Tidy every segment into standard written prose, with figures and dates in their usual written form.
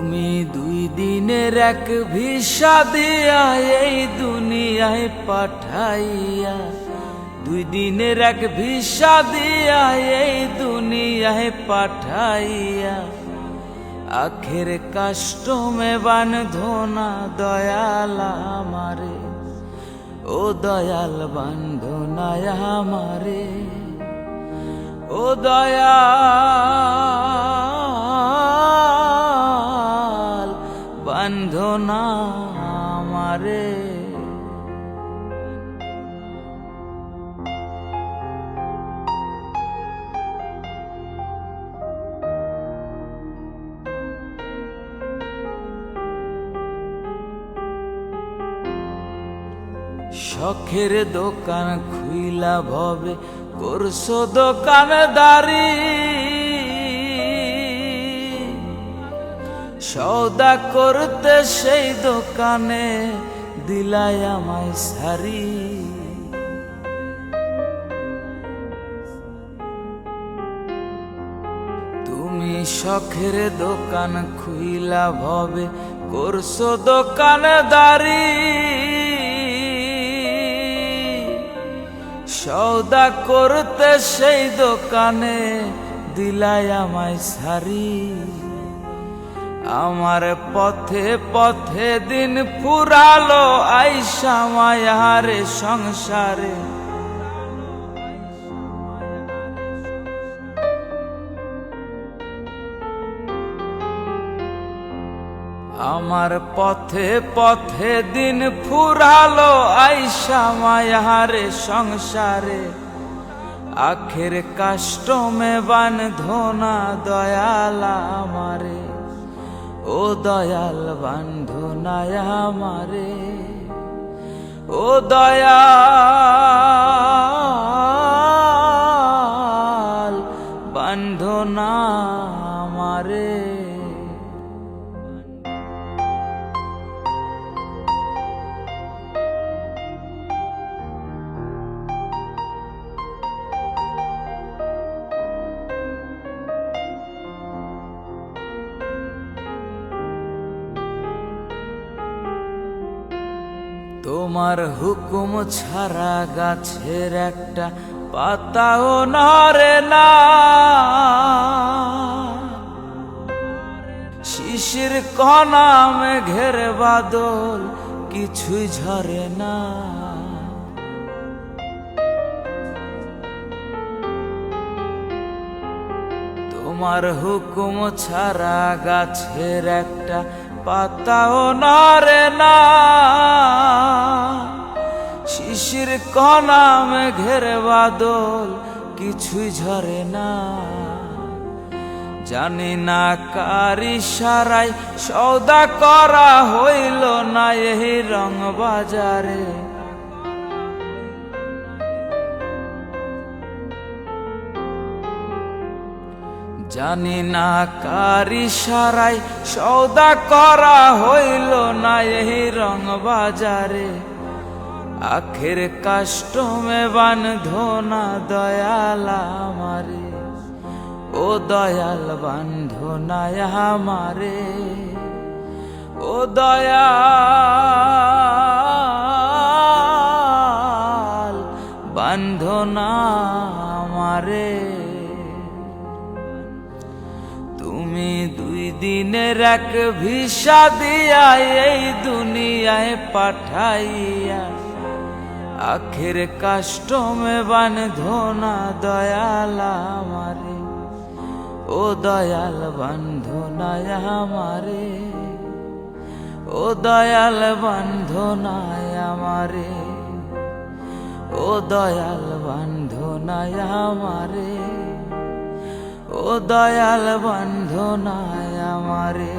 তুমি 2 দিনের এক ভিসা দিয়া এই দুনিয়ায় পাঠাইয়া, 2 দিনের এক ভিসা দিয়া এই দুনিয়ায় পাঠাইয়া, আখের কাস্টমে বাঁধো না দয়াল আমারে, ও দয়াল বাঁধো না আমারে, ও দয়াল বাঁধো না আমারে। শখের দোকান খুইলা ভবে করছো দোকানদারি, সওদা করতে সেই দোকানে দিলাই আমায় সারি। তুমি শখের দোকান খুইলা ভবে করছো দোকানদারি, সওদা করতে সেই দোকানে দিলাই আমায় সারি। আমার পথে পথে দিন ফুরালো আইসা মায়ারে সংসারে, আমার পথে পথে দিন ফুরালো আইসা মায়ারে সংসারে, আখের কাস্টমে বাঁধো না দয়াল আমারে, ও দয়াল বাঁধো না আমারে, ও দয়াল বাঁধো না আমারে। তোমার হুকুম ছাড়া গাছের একটা পাতাও নড়ে না, শিশির কণা মেঘের বাদল কিছুই ঝরে না। তোমার হুকুম ছাড়া গাছের একটা পাতাও নড়ে না, শিশির কণা মেঘের বাদল কিছুই ঝরে না। জানি না কার ইশারায় সওদা করা হইল না এই রং বাজারে, জানি না কার ইশারায় সওদা করা হইল না এই রং বাজারে, আখের কাস্টমে বাঁধো না দয়াল আমারে, ও দয়াল বাঁধো না আমারে, ও দয়াল বাঁধো না আমারে। তুমি 2 দিনের এক ভিসা দিয়া এই দুনিয়ায় পাঠাইয়া, আখের কাস্টমে বাঁধো না দয়াল আমারে, ও দয়াল বাঁধো না আমারে, ও দয়াল বাঁধো না আমারে, ও দয়াল বাঁধো না আমারে, ও দয়াল বাঁধো না আমারে,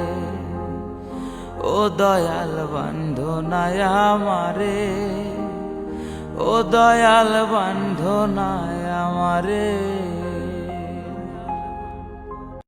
ও দয়াল বাঁধো না আমারে, ও দয়াল বাঁধো না আমারে।